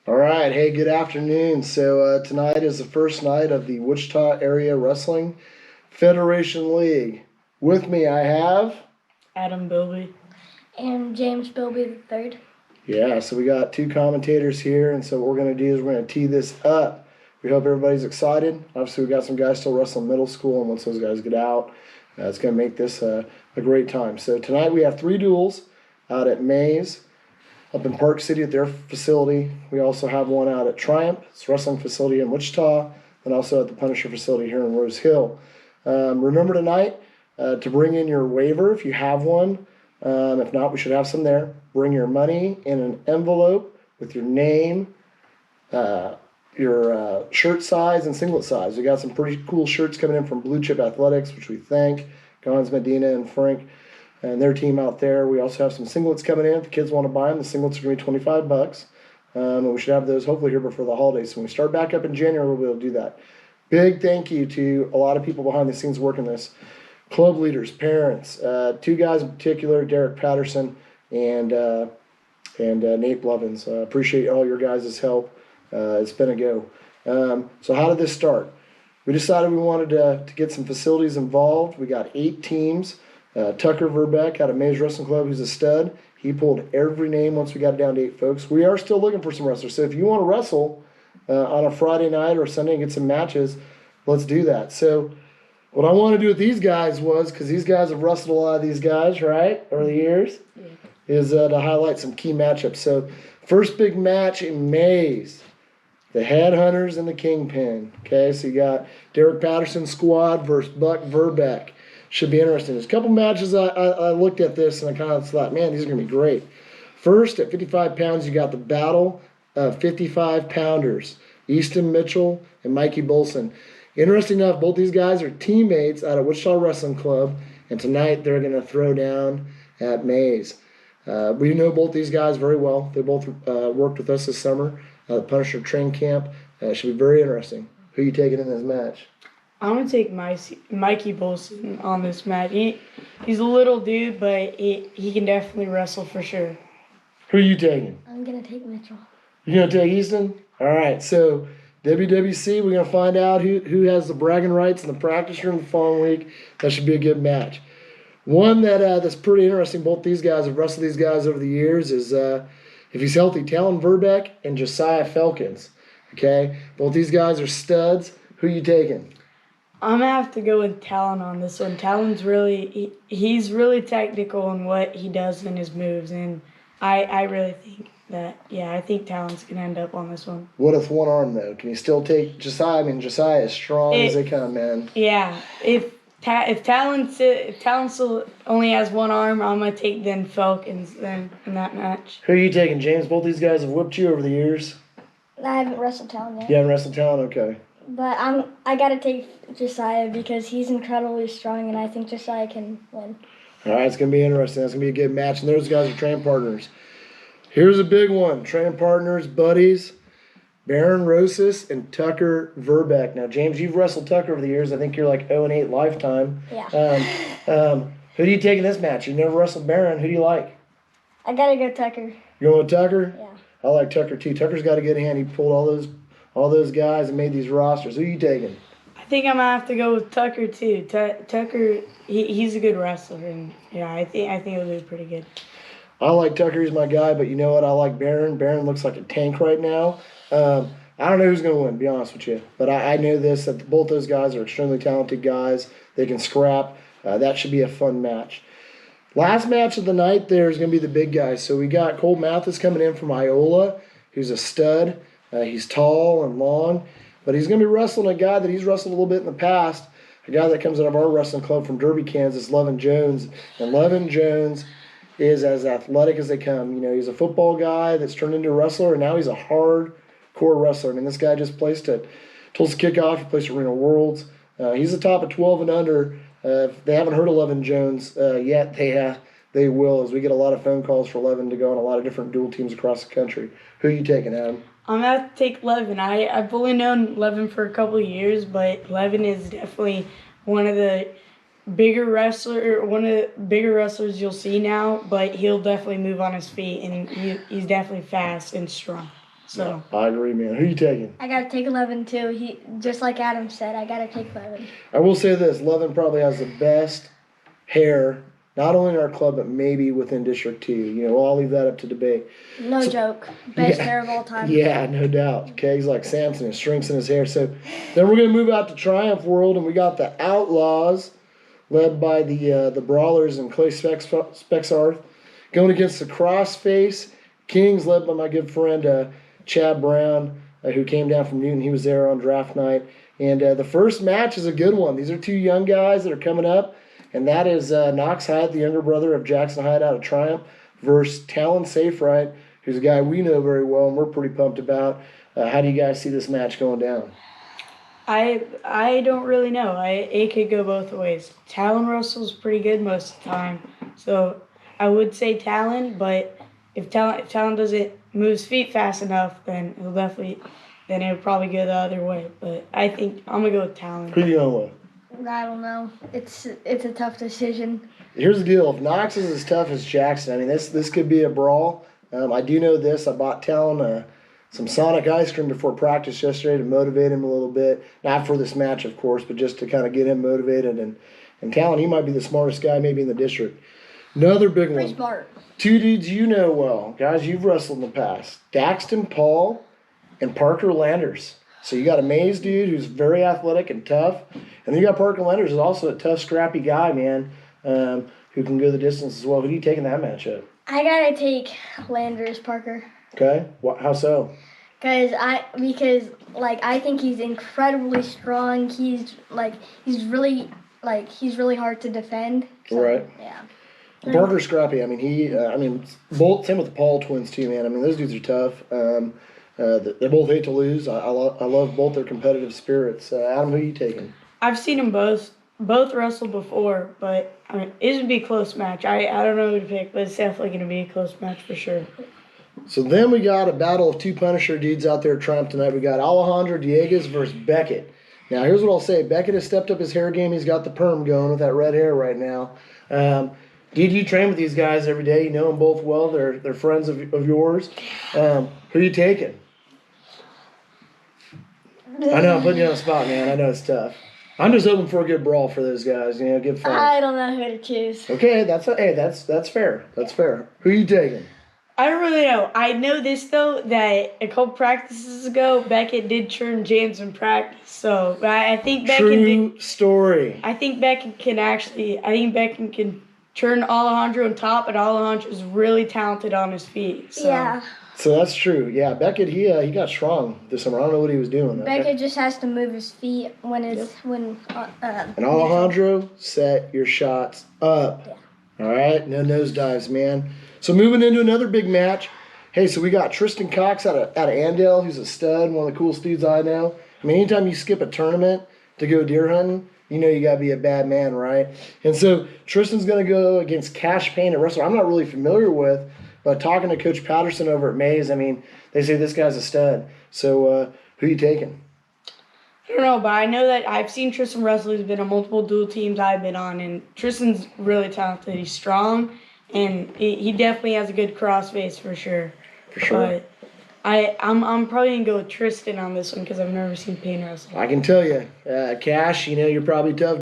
All right. Hey, good afternoon. Tonight is the first night of the Wichita Area Wrestling Federation League. With me, I have. Adam Bilby. And James Bilby the third. Yeah, so we got two commentators here, and so what we're going to do is we're going to tee this up. We hope everybody's excited. Obviously, we got some guys still wrestling middle school, and once those guys get out, it's going to make this a great time. So tonight we have 3 duels out at Mays, up in Park City at their facility. We also have one out at Triumph, it's a wrestling facility in Wichita, and also at the Punisher facility here in Rose Hill. Remember tonight to bring in your waiver if you have one. If not, we should have some there. Bring your money in an envelope with your name, your shirt size, and singlet size. We got some pretty cool shirts coming in from Blue Chip Athletics, which we thank Gons Medina and Frank and their team out there. We also have some singlets coming in. If the kids want to buy them, the singlets are going to be $25. And we should have those hopefully here before the holidays. So when we start back up in January, we'll be able to do that. Big thank you to a lot of people behind the scenes working this. Club leaders, parents, 2 guys in particular, Derek Patterson and Nate Blevins. Appreciate all your guys' help. It's been a go. So how did this start? We decided we wanted to get some facilities involved. We got 8 teams. Tucker Verbeck out of Mays Wrestling Club, who's a stud. He pulled every name once we got it down to 8 folks. We are still looking for some wrestlers. So if you want to wrestle on a Friday night or Sunday and get some matches, let's do that. So what I want to do with these guys was, because these guys have wrestled a lot of these guys, right, over the years, is to highlight some key matchups. So first big match in Mays, the Headhunters and the Kingpin. Okay, so you got Derek Patterson's squad versus Buck Verbeck. Should be interesting. There's a couple matches I looked at this and I kind of thought, man, these are going to be great. First, at 55 pounds, you got the battle of 55-pounders, Easton Mitchell and Mikey Bolson. Interesting enough, both these guys are teammates out of Wichita Wrestling Club, and tonight they're going to throw down at Mays. We know both these guys very well. They both worked with us this summer at the Punisher Train Camp. Should be very interesting. Who are you taking in this match? I'm going to take Mikey Bolson on this match. He's a little dude, but he can definitely wrestle for sure. Who are you taking? I'm going to take Mitchell. You're going to take Easton? All right, so WWC, we're going to find out who has the bragging rights in the practice room the following week. That should be a good match. One that's pretty interesting, both these guys have wrestled these guys over the years, is if he's healthy, Talon Verbeck and Josiah Felkins. Okay, both these guys are studs. Who are you taking? I'm going to have to go with Talon on this one. Talon's he's really technical in what he does in his moves, and I really think that, I think Talon's going to end up on this one. What if one arm, though? Can you still take Josiah? I mean, Josiah is strong as they come, man. Yeah, if Talon still only has one arm, I'm going to take then Felkins then in that match. Who are you taking, James? Both these guys have whipped you over the years. I haven't wrestled Talon yet. You haven't wrestled Talon? Okay. But I got to take Josiah because he's incredibly strong, and I think Josiah can win. All right, it's going to be interesting. That's going to be a good match. And those guys are training partners. Here's a big one. Training partners, buddies, Baron Rosas and Tucker Verbeck. Now, James, you've wrestled Tucker over the years. I think you're like 0-8 lifetime. Yeah. Who do you take in this match? You've never wrestled Baron. Who do you like? I got to go Tucker. You going with Tucker? Yeah. I like Tucker, too. Tucker's got a good hand. He pulled all those guys and made these rosters. Who are you taking? I think I'm gonna have to go with Tucker too. Tucker, he's a good wrestler, and I think he'll do pretty good. I like Tucker. He's my guy, but you know what? I like Baron. Baron looks like a tank right now. I don't know who's going to win, to be honest with you. But I know this, that both those guys are extremely talented guys. They can scrap. That should be a fun match. Last match of the night, there's going to be the big guys. So we got Cole Mathis coming in from Iola, who's a stud. He's tall and long. But he's going to be wrestling a guy that he's wrestled a little bit in the past, a guy that comes out of our wrestling club from Derby, Kansas, Levin Jones. And Levin Jones is as athletic as they come. You know, he's a football guy that's turned into a wrestler, and now he's a hardcore wrestler. I mean, this guy just placed at Tulsa Kickoff. He placed Arena Worlds. He's the top of 12 and under. If they haven't heard of Levin Jones yet, they will, as we get a lot of phone calls for Levin to go on a lot of different dual teams across the country. Who are you taking, Adam? I'm going to have to take Levin. I've only known Levin for a couple of years, but Levin is definitely one of the bigger wrestlers you'll see now, but he'll definitely move on his feet, and he's definitely fast and strong. So I agree, man. Who you taking? I gotta take Levin too. He just like Adam said, I gotta take Levin. I will say this: Levin probably has the best hair, not only in our club but maybe within District 2. You know, I'll leave that up to debate. No joke. Best hair of all time. Yeah, no doubt. Okay, he's like Samson, has strings in his hair. So then we're gonna move out to Triumph World, and we got the Outlaws, led by the Brawlers and Clay Spexarth, going against the Crossface Kings, led by my good friend Chad Brown, who came down from Newton. He was there on draft night, and the first match is a good one. These are two young guys that are coming up, and that is Knox Hyde, the younger brother of Jackson Hyde out of Triumph, versus Talon Saferight, who's a guy we know very well and we're pretty pumped about. How do you guys see this match going down? I don't really know. It could go both ways. Talon Russell's pretty good most of the time, so I would say Talon. But if Talon doesn't move his feet fast enough, then it would probably go the other way. But I think I'm gonna go with Talon. Who you going with? I don't know. It's a tough decision. Here's the deal: if Knox is as tough as Jackson, I mean this could be a brawl. I do know this. I bought Talon some Sonic ice cream before practice yesterday to motivate him a little bit. Not for this match, of course, but just to kind of get him motivated. And Talon, he might be the smartest guy maybe in the district. Another big Pretty one. smart. Two dudes you know well, guys you've wrestled in the past: Daxton Paul and Parker Landers. So you got a Maze dude who's very athletic and tough, and then you got Parker Landers, who's also a tough, scrappy guy, man, who can go the distance as well. Who are you taking that matchup? I gotta take Landers Parker. Okay, how so? Because I think he's incredibly strong. He's really hard to defend. So, Right. Yeah. Parker's scrappy. I mean, both same with the Paul twins too, man. I mean, those dudes are tough. They both hate to lose. I love both their competitive spirits. Adam, who are you taking? I've seen them both wrestle before, but I mean, it would be a close match. I don't know who to pick, but it's definitely going to be a close match for sure. So then we got a battle of two Punisher dudes out there at Triumph tonight. We got Alejandro Dieguez versus Beckett. Now, here's what I'll say. Beckett has stepped up his hair game. He's got the perm going with that red hair right now. Did you train with these guys every day? You know them both well. They're friends of yours. Who are you taking? I know I'm putting you on the spot, man. I know it's tough. I'm just hoping for a good brawl for those guys. You know, good fun. I don't know who to choose. Okay, that's fair. That's fair. Who are you taking? I don't really know. I know this though, that a couple practices ago, Beckett did turn James in practice. So I think True story. I think Beckett can turn Alejandro on top, and Alejandro's really talented on his feet. So. Yeah. So that's true. Yeah, Beckett, he got strong this summer. I don't know what he was doing. Beckett just has to move his feet when it's And Alejandro, set your shots up. Yeah. All right, no nosedives, man. So moving into another big match. Hey, so we got Tristan Cox out of Andale, who's a stud, one of the coolest dudes I know. I mean, anytime you skip a tournament to go deer hunting, you know you got to be a bad man, right? And so Tristan's going to go against Cash Payne, a wrestler I'm not really familiar with, but talking to Coach Patterson over at Mays, I mean, they say this guy's a stud. So who you taking? I don't know, but I know that I've seen Tristan wrestle. He's been on multiple dual teams I've been on, and Tristan's really talented. He's strong, and he definitely has a good cross face for sure. For sure. But I'm probably going to go with Tristan on this one because I've never seen Payne wrestle. I can tell you, Cash, you know, you're probably tough.